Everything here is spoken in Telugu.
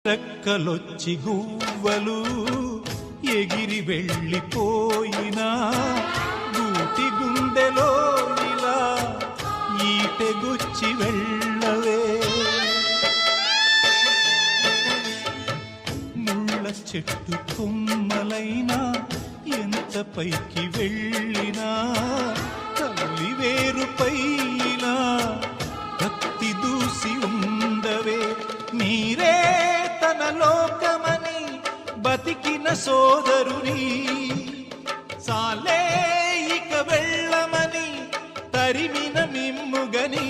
రెక్కలొచ్చి గువ్వలు ఎగిరి వెళ్ళిపోయినా గూటి గుండెలో ఇలా ఈటెగుచ్చి వెళ్ళవే. ముళ్ళ చెట్టు కొమ్మలైనా ఎంత పైకి వెళ్ళినా తల్లి వేరుపై ఇలా కత్తి దూసి ఉండవే. మీరే తన లోకమని బతికిన సోదరుని సాలే ఇక వెళ్ళమని తరిమిన మిమ్ముగని